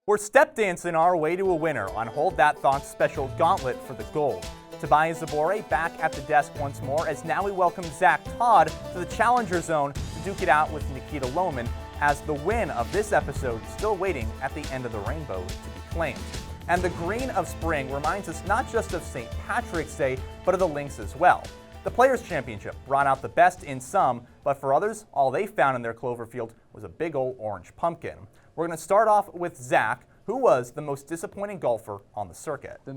We're step dancing our way to a winner on Hold That Thought's special gauntlet for the gold. Tobias Zabore back at the desk once more as now we welcome Zach Todd to the Challenger Zone to duke it out with Nikita Lohman as the win of this episode still waiting at the end of the rainbow to be claimed. And the green of spring reminds us not just of St. Patrick's Day, but of the links as well. The Players' Championship brought out the best in some, but for others, all they found in their clover field was a big old orange pumpkin. We're going to start off with Zach, who was the most disappointing golfer on the circuit. The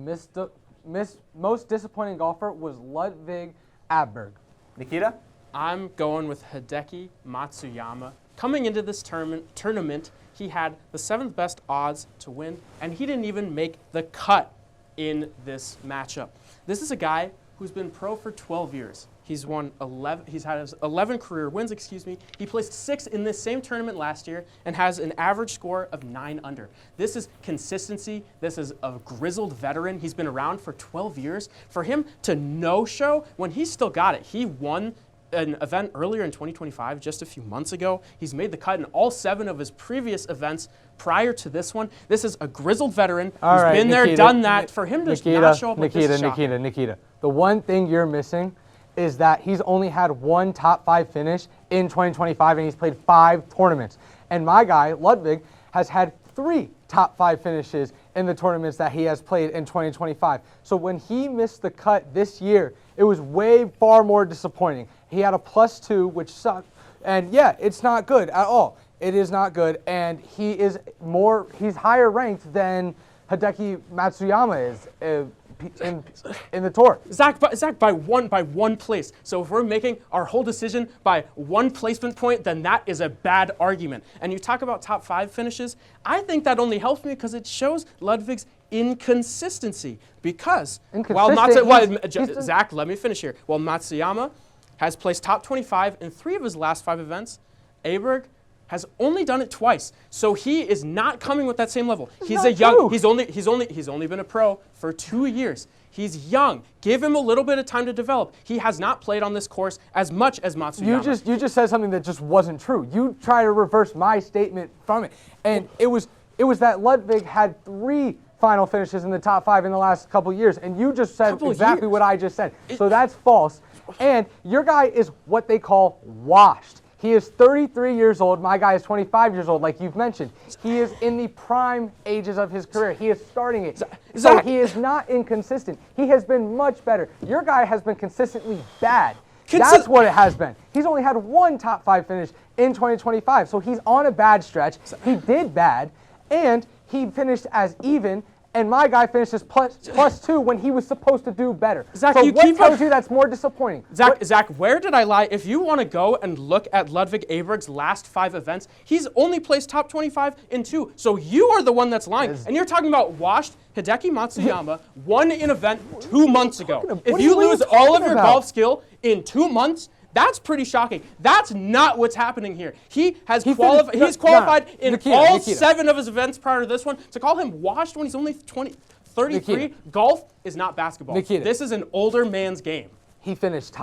most disappointing golfer was Ludwig Aberg. Nikita? I'm going with Hideki Matsuyama. Coming into this tournament, he had the 7th best odds to win, and he didn't even make the cut in this matchup. This is a guy who's been pro for 12 years. He's won 11. He's had his 11 career wins. He placed 6th in this same tournament last year and has an average score of 9 under. This is consistency. This is a grizzled veteran. He's been around for 12 years. For him to no-show when he's still got it, he won an event earlier in 2025, just a few months ago. He's made the cut in all 7 of his previous events prior to this one. This is a grizzled veteran who's been there, done that. For him to not show up like this is shocking. Nikita. The one thing you're missing is that he's only had one top 5 finish in 2025, and he's played 5 tournaments. And my guy, Ludwig, has had 3 top 5 finishes in the tournaments that he has played in 2025. So when he missed the cut this year, it was way far more disappointing. He had a +2, which sucked. And yeah, it's not good at all. It is not good. And he's higher ranked than Hideki Matsuyama is in the tour. Zach, by one place. So if we're making our whole decision by one placement point, then that is a bad argument. And you talk about top 5 finishes, I think that only helps me because it shows Ludwig's inconsistency. Because Zach, let me finish here. While Matsuyama has placed top 25 in 3 of his last 5 events, Aberg has only done it twice. So he is not coming with that same level. He's only been a pro for 2 years. He's young. Give him a little bit of time to develop. He has not played on this course as much as Matsuyama. You just said something that just wasn't true. You try to reverse my statement from it. And it was that Ludwig had 3 final finishes in the top 5 in the last couple years, and you just said exactly what I just said. So that's false. And your guy is what they call washed. He is 33 years old. My guy is 25 years old, like you've mentioned. He is in the prime ages of his career. He is starting it. So he is not inconsistent. He has been much better. Your guy has been consistently bad. That's what it has been. He's only had 1 top 5 finish in 2025, so he's on a bad stretch. He did bad, and he finished as even, and my guy finished as +2 when he was supposed to do better. Zach, so what tells you that's more disappointing? Zach, where did I lie? If you want to go and look at Ludwig Aberg's last 5 events, he's only placed top 25 in 2. So you are the one that's lying. And you're talking about washed Hideki Matsuyama won an event 2 months ago. If you lose all of your golf skill in 2 months, that's pretty shocking. That's not what's happening here. He's qualified in all 7 of his events prior to this one. To call him washed when he's only 33, golf is not basketball. Nikita. This is an older man's game. He finished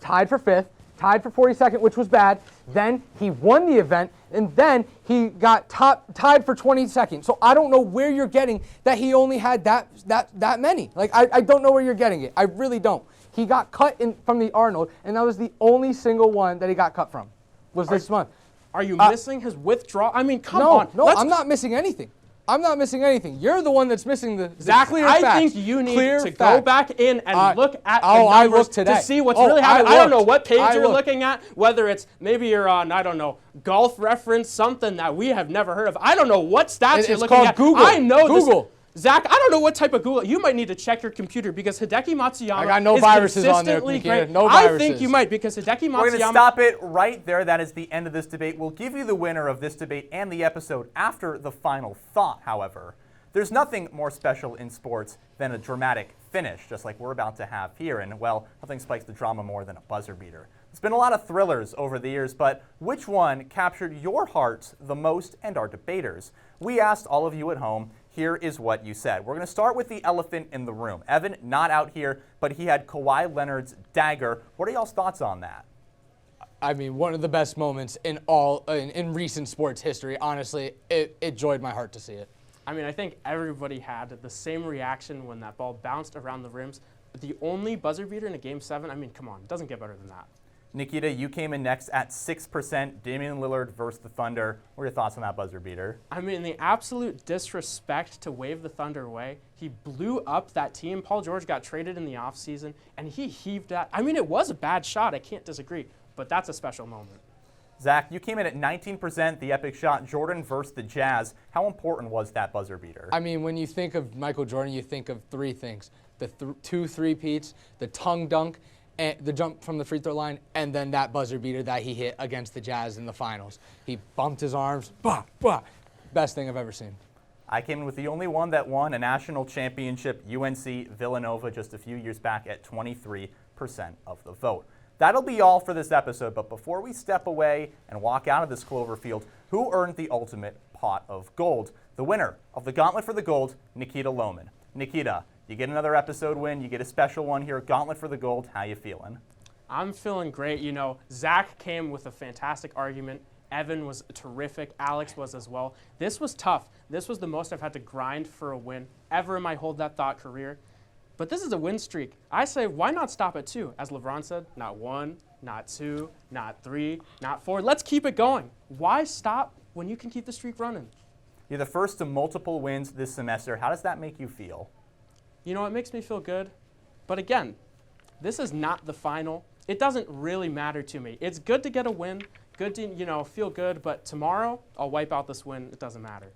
tied for 5th, tied for 42nd, which was bad. Then he won the event, and then he got tied for 22nd. So I don't know where you're getting that he only had that many. Like I don't know where you're getting it. I really don't. He got cut from the Arnold, and that was the only single one that he got cut from, was this month. Are you missing his withdrawal? I mean, come on. No, I'm not missing anything. I'm not missing anything. You're the one that's missing the Exactly. clear facts. I think you need to go back in and look at the I numbers looked today. to see what's really happening. I don't know what page you're looked. looking at, whether it's maybe you're on, I don't know, Golf Reference, something that we have never heard of. I don't know what stats you're looking at. Google. I know Google. Zach, I don't know what type of Google. You might need to check your computer because Hideki Matsuyama I got no viruses on there, Nikita. No viruses. I think you might because Hideki Matsuyama. We're going to stop it right there. That is the end of this debate. We'll give you the winner of this debate and the episode after the final thought, however. There's nothing more special in sports than a dramatic finish, just like we're about to have here. And, well, nothing spikes the drama more than a buzzer beater. There's been a lot of thrillers over the years, but which one captured your hearts the most and our debaters? We asked all of you at home. Here is what you said. We're going to start with the elephant in the room. Evan, not out here, but he had Kawhi Leonard's dagger. What are y'all's thoughts on that? I mean, one of the best moments in recent sports history. Honestly, it joyed my heart to see it. I mean, I think everybody had the same reaction when that ball bounced around the rims. But the only buzzer beater in a Game 7, I mean, come on, it doesn't get better than that. Nikita, you came in next at 6%. Damian Lillard versus the Thunder. What are your thoughts on that buzzer beater? I mean, the absolute disrespect to wave the Thunder away. He blew up that team. Paul George got traded in the offseason, and he heaved that. I mean, it was a bad shot. I can't disagree, but that's a special moment. Zach, you came in at 19%, the epic shot, Jordan versus the Jazz. How important was that buzzer beater? I mean, when you think of Michael Jordan, you think of three things. The two three-peats, the tongue dunk, and the jump from the free throw line, and then that buzzer beater that he hit against the Jazz in the finals. He bumped his arms, bah, bah. Best thing I've ever seen. I came in with the only one that won a national championship, UNC Villanova, just a few years back at 23% of the vote. That'll be all for this episode, but before we step away and walk out of this Cloverfield, who earned the ultimate pot of gold? The winner of the Gauntlet for the Gold, Nikita Lohman. Nikita, you get another episode win, you get a special one here, Gauntlet for the Gold. How you feeling? I'm feeling great. You know, Zach came with a fantastic argument. Evan was terrific. Alex was as well. This was tough. This was the most I've had to grind for a win ever in my Hold That Thought career. But this is a win streak. I say, why not stop at 2? As LeBron said, not 1, not 2, not 3, not 4. Let's keep it going. Why stop when you can keep the streak running? You're the first to multiple wins this semester. How does that make you feel? You know, it makes me feel good. But again, this is not the final. It doesn't really matter to me. It's good to get a win, good to, you know, feel good, but tomorrow I'll wipe out this win. It doesn't matter.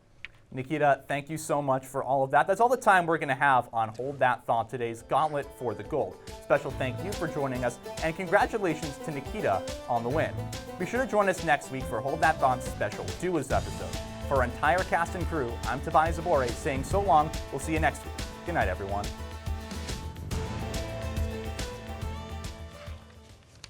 Nikita, thank you so much for all of that. That's all the time we're going to have on Hold That Thought, today's Gauntlet for the Gold. Special thank you for joining us, and congratulations to Nikita on the win. Be sure to join us next week for Hold That Thought's special Duos episode. For our entire cast and crew, I'm Tobias Zabore saying so long. We'll see you next week. Good night, everyone.